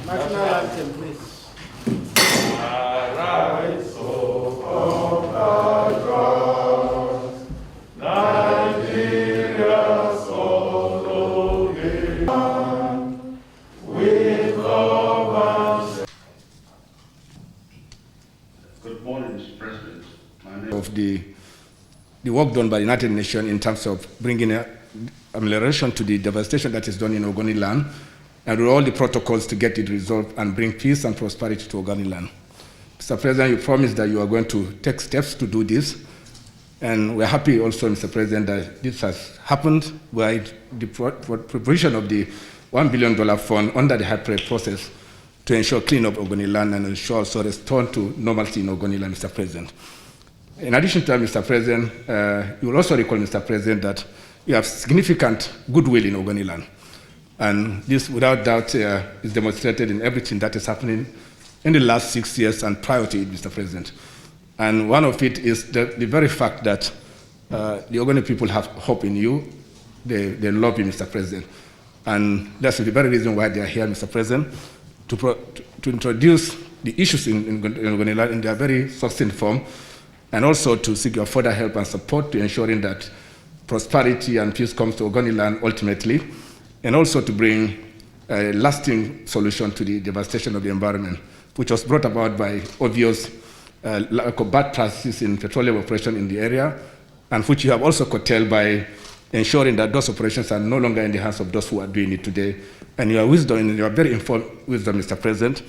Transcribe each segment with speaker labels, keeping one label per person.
Speaker 1: National anthem, please.
Speaker 2: Arise, O patrons, Nigeria's solo with love and...
Speaker 3: Good morning, Mr. President.
Speaker 4: Of the work done by the United Nations in terms of bringing amelioration to the devastation that is done in Ogoni land, and with all the protocols to get it resolved and bring peace and prosperity to Ogoni land. Mr. President, you promised that you are going to take steps to do this, and we're happy also, Mr. President, that this has happened by the provision of the $1 billion fund under the high-prep process to ensure clean up Ogoni land and ensure also return to normalcy in Ogoni land, Mr. President. In addition to that, Mr. President, you will also recall, Mr. President, that you have significant goodwill in Ogoni land. And this, without doubt, is demonstrated in everything that is happening in the last 6 years and prior to it, Mr. President. And one of it is the very fact that the Ogoni people have hope in you. They love you, Mr. President. And that's the very reason why they are here, Mr. President, to introduce the issues in Ogoni land in their very succinct form, and also to seek your further help and support to ensuring that prosperity and peace comes to Ogoni land ultimately, and also to bring a lasting solution to the devastation of the environment, which was brought about by obvious lack of bad practices in petroleum operation in the area, and which you have also curtailed by ensuring that those operations are no longer in the hands of those who are doing it today. And your wisdom, in your very informed wisdom, Mr. President,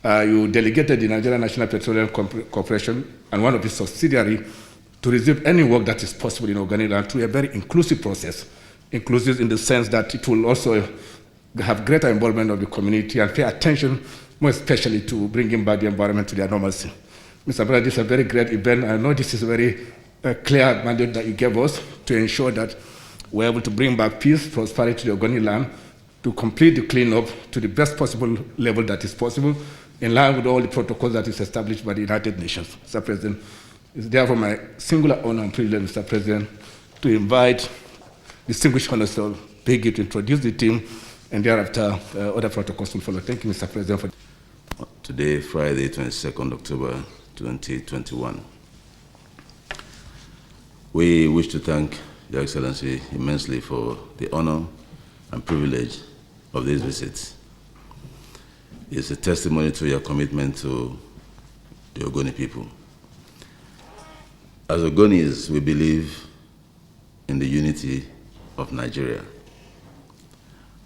Speaker 4: you delegated the Nigerian National Petroleum Corporation and one of its subsidiaries to resume any work that is possible in Ogoni land through a very inclusive process, inclusive in the sense that it will also have greater involvement of the community and pay attention more especially to bringing back the environment to their normalcy. Mr. President, this is a very great event. I know this is a very clear mandate that you gave us to ensure that we're able to bring back peace, prosperity to the Ogoni land, to complete the cleanup to the best possible level that is possible, in line with all the protocols that is established by the United Nations. Mr. President, it's therefore my singular honor and privilege, Mr. President, to invite distinguished honours to beg you to introduce the team, and thereafter other protocols will follow. Thank you, Mr. President.
Speaker 3: Today, Friday, 22nd October 2021. We wish to thank Your Excellency immensely for the honor and privilege of this visit. It's a testimony to your commitment to the Ogoni people. As Ogonis, we believe in the unity of Nigeria,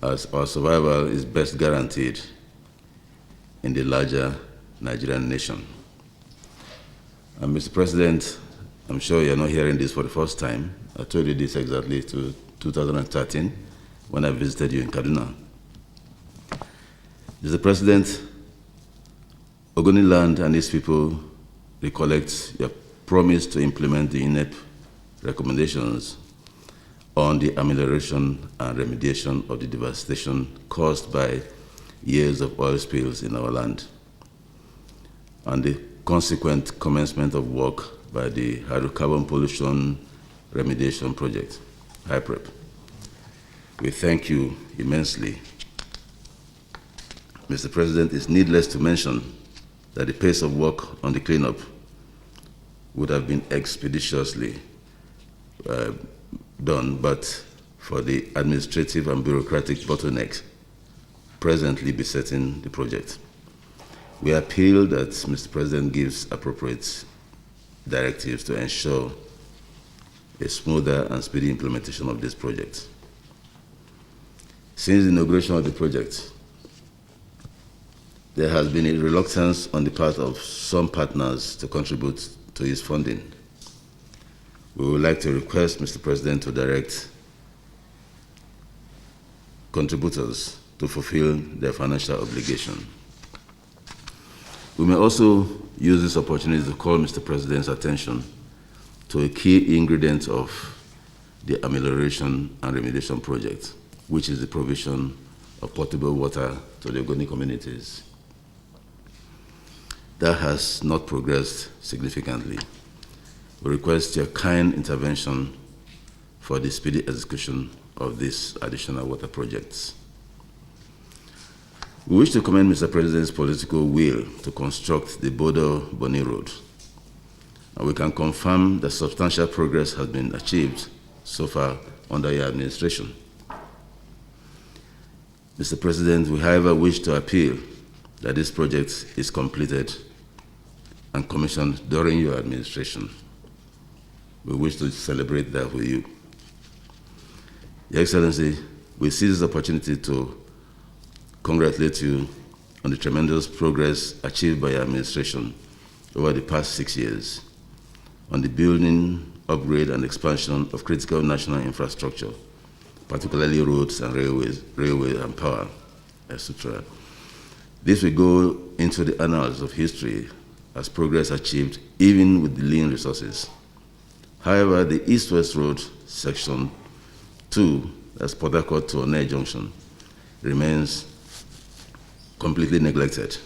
Speaker 3: as our survival is best guaranteed in the larger Nigerian nation. And Mr. President, I'm sure you're not hearing this for the first time. I told you this exactly to 2013 when I visited you in Kaduna. Mr. President, Ogoni land and its people recollect your promise to implement the INEP recommendations on the amelioration and remediation of the devastation caused by years of oil spills in our land, and the consequent commencement of work by the Hydrocarbon Pollution Remediation Project, HYPREP. We thank you immensely. Mr. President, it's needless to mention that the pace of work on the cleanup would have been expeditiously done, but for the administrative and bureaucratic bottlenecks presently besetting the project. We appeal that Mr. President gives appropriate directives to ensure a smoother and speedy implementation of this project. Since the inauguration of the project, there has been a reluctance on the part of some partners to contribute to its funding. We would like to request Mr. President to direct contributors to fulfill their financial obligation. We may also use this opportunity to call Mr. President's attention to a key ingredient of the amelioration and remediation project, which is the provision of potable water to the Ogoni communities. That has not progressed significantly. We request your kind intervention for the speedy execution of these additional water projects. We wish to commend Mr. President's political will to construct the Bodo-Boni Road, and we can confirm that substantial progress has been achieved so far under your administration. Mr. President, we however wish to appeal that this project is completed and commissioned during your administration. We wish to celebrate that with you. Your Excellency, we seize this opportunity to congratulate you on the tremendous progress achieved by your administration over the past 6 years on the building, upgrade, and expansion of critical national infrastructure, particularly roads and railways and power, etc. This will go into the annals of history as progress achieved even with the lean resources. However, the East-West Road Section 2, that's Port Harcourt to Onne Junction, remains completely neglected.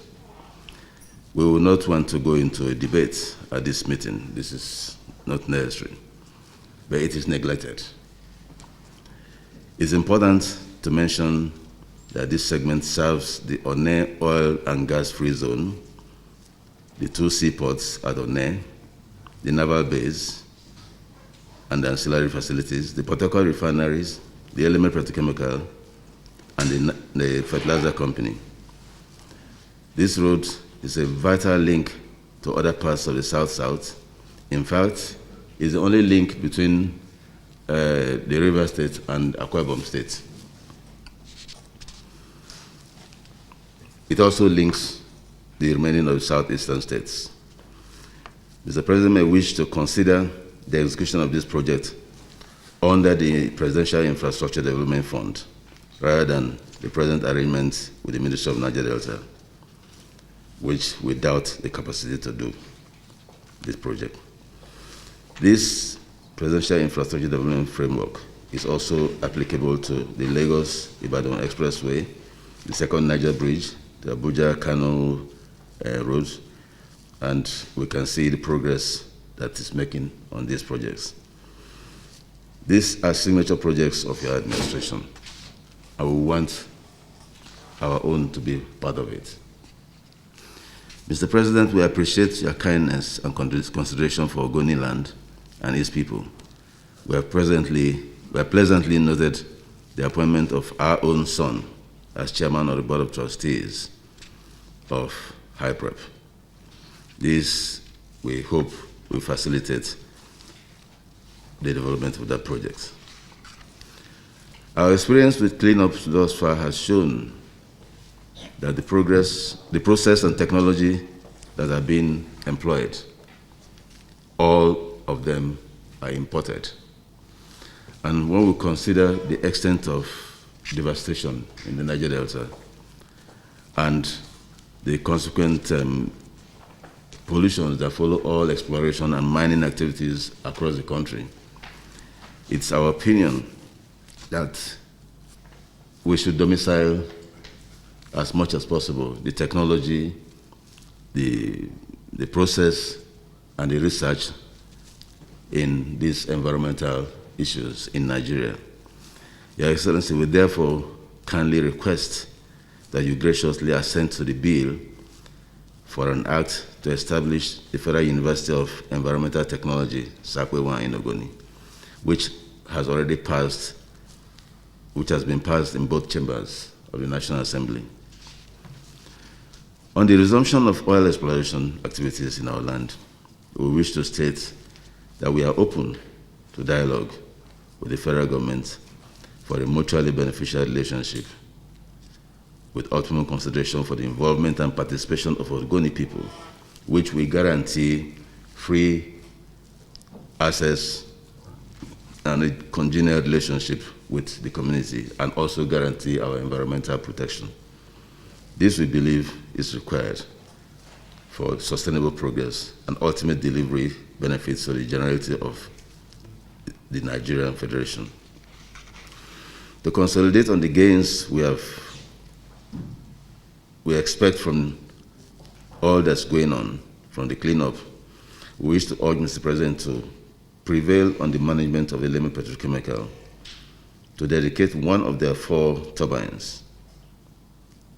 Speaker 3: We will not want to go into a debate at this meeting. This is not necessary, but it is neglected. It's important to mention that this segment serves the Onne oil and gas free zone, the 2 seaports at Onne, the naval base, and the ancillary facilities, the Port Harcourt refineries, the Element Petrochemical, and the fertilizer company. This road is a vital link to other parts of the South-South. In fact, it's the only link between the River State and Akwa Ibom State. It also links the remaining of the southeastern states. Mr. President may wish to consider the execution of this project under the Presidential Infrastructure Development Fund rather than the present arrangement with the Ministry of Niger Delta, which we doubt the capacity to do this project. This Presidential Infrastructure Development Framework is also applicable to the Lagos-Ibadan Expressway, the second Niger Bridge, the Abuja-Kano road, and we can see the progress that is making on these projects. These are signature projects of your administration, and we want our own to be part of it. Mr. President, we appreciate your kindness and consideration for Ogoni land and its people. We have pleasantly noted the appointment of our own son as chairman of the Board of Trustees of HYPREP. This, we hope, will facilitate the development of that project. Our experience with cleanup thus far has shown that the process and technology that are being employed, all of them are imported. And when we consider the extent of devastation in the Niger Delta and the consequent pollutions that follow all exploration and mining activities across the country, it's our opinion that we should domicile as much as possible the technology, the process, and the research in these environmental issues in Nigeria. Your Excellency, we therefore kindly request that you graciously assent to the bill for an act to establish the Federal University of Environmental Technology, Sakwe in Ogoni, which has already passed, which has been passed in both chambers of the National Assembly. On the resumption of oil exploration activities in our land, we wish to state that we are open to dialogue with the federal government for a mutually beneficial relationship with optimum consideration for the involvement and participation of Ogoni people, which will guarantee free access and a congenial relationship with the community, and also guarantee our environmental protection. This, we believe, is required for sustainable progress and ultimate delivery benefits to the generality of the Nigerian Federation. To consolidate on the gains we expect from all that's going on, from the cleanup, we wish to urge Mr. President to prevail on the management of Eleme Petrochemical to dedicate one of their 4 turbines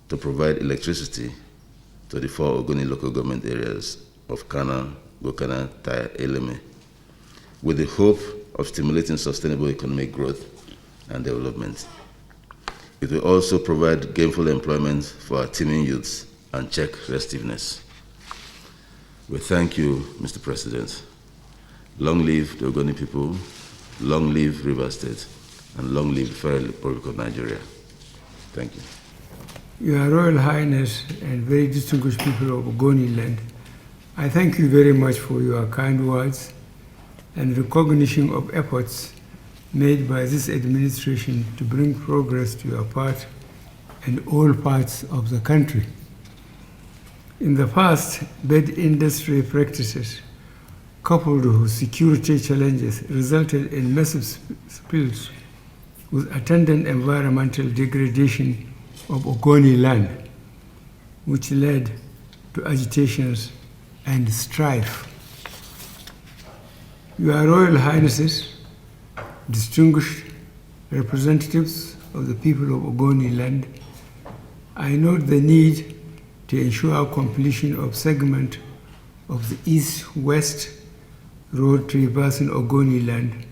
Speaker 3: to provide electricity to the 4 Ogoni local government areas of Kana, Gokana, Tai, Eleme, with the hope of stimulating sustainable economic growth and development. It will also provide gainful employment for our teeming youths and check restiveness. We thank you, Mr. President. Long live the Ogoni people, long live Rivers State, and long live the Federal Republic of Nigeria. Thank you.
Speaker 5: Your Royal Highness and very distinguished people of Ogoni land, I thank you very much for your kind words and recognition of efforts made by this administration to bring progress to your part and all parts of the country. In the past, bad industry practices, coupled with security challenges, resulted in massive spills with attendant environmental degradation of Ogoni land, which led to agitations and strife. Your Royal Highnesses, distinguished representatives of the people of Ogoni land, I note the need to ensure completion of segment of the east-west road traversing Ogoni land,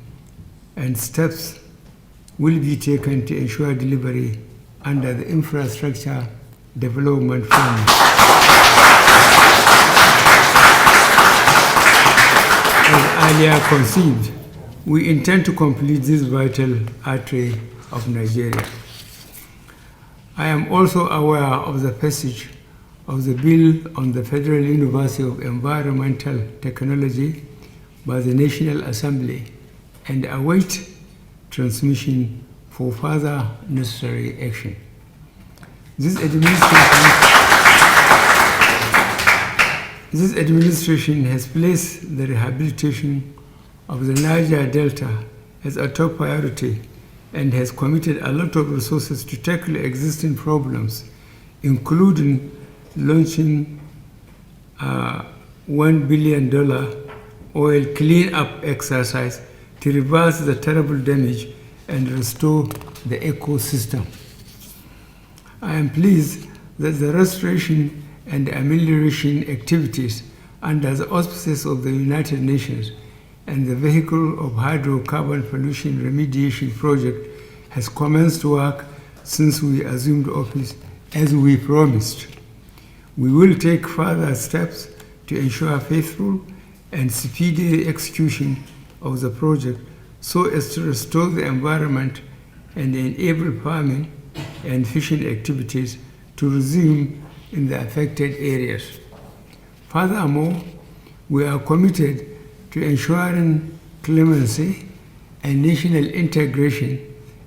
Speaker 5: and steps will be taken to ensure delivery under the Infrastructure Development Fund. As earlier conceived, we intend to complete this vital artery of Nigeria. I am also aware of the passage of the bill on the Federal University of Environmental Technology by the National Assembly and await transmission for further necessary action. This administration has placed the rehabilitation of the Niger Delta as a top priority and has committed a lot of resources to tackle existing problems, including launching a $1 billion oil clean-up exercise to reverse the terrible damage and restore the ecosystem. I am pleased that the restoration and amelioration activities under the auspices of the United Nations and the Vehicle of Hydrocarbon Pollution Remediation Project has commenced work since we assumed office, as we promised. We will take further steps to ensure faithful and speedy execution of the project so as to restore the environment and enable farming and fishing activities to resume in the affected areas. Furthermore, we are committed to ensuring clemency and national integration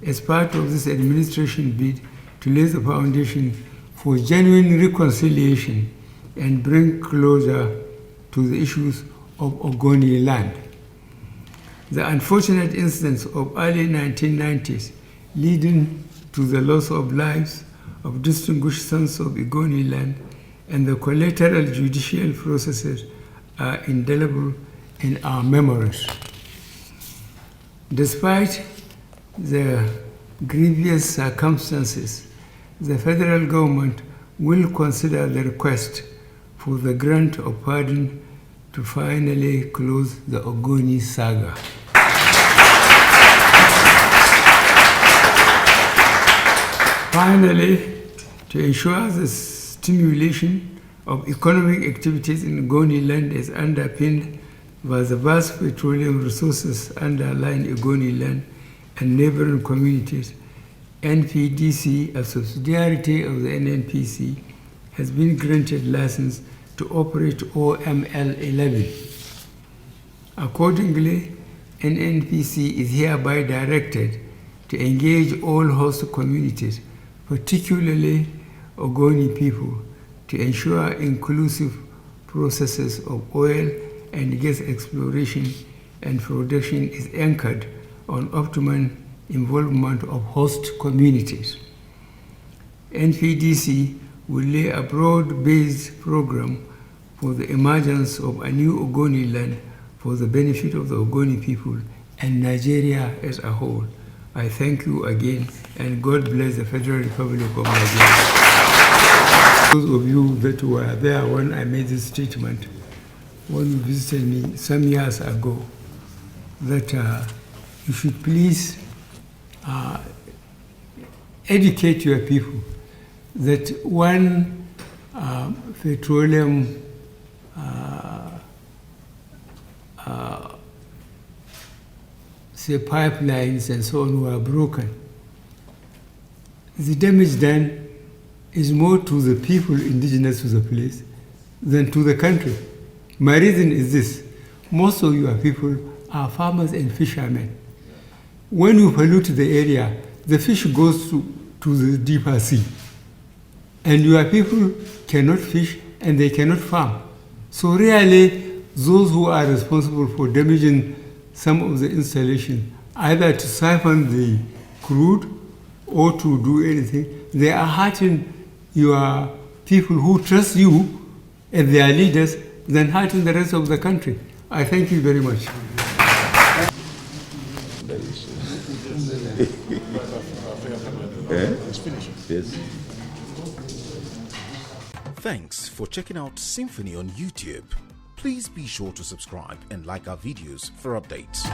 Speaker 5: as part of this administration bid to lay the foundation for genuine reconciliation and bring closure to the issues of Ogoni land. The unfortunate incidents of early 1990s leading to the loss of lives of distinguished sons of Ogoni land and the collateral judicial processes are indelible in our memories. Despite the grievous circumstances, the federal government will consider the request for the grant of pardon to finally close the Ogoni saga. Finally, to ensure the stimulation of economic activities in Ogoni land is underpinned by the vast petroleum resources underlying Ogoni land and neighboring communities, NPDC, a subsidiary of the NNPC, has been granted license to operate OML-11. Accordingly, NNPC is hereby directed to engage all host communities, particularly Ogoni people, to ensure inclusive processes of oil and gas exploration and production is anchored on optimum involvement of host communities. NPDC will lay a broad-based program for the emergence of a new Ogoni land for the benefit of the Ogoni people and Nigeria as a whole. I thank you again, and God bless the Federal Republic of Nigeria. Those of you that were there when I made this statement, when you visited me some years ago, that you should please educate your people that when petroleum say pipelines and so on were broken, the damage done is more to the people indigenous to the place than to the country. My reason is this: most of your people are farmers and fishermen. When you pollute the area, the fish goes to the deeper sea. And your people cannot fish and they cannot farm. So really, those who are responsible for damaging some of the installation, either to siphon the crude or to do anything, they are hurting your people who trust you as their leaders than hurting the rest of the country. I thank you very much.
Speaker 3: Yes.
Speaker 6: Thanks for checking out SYMFONI on YouTube. Please be sure to subscribe and like our videos for updates.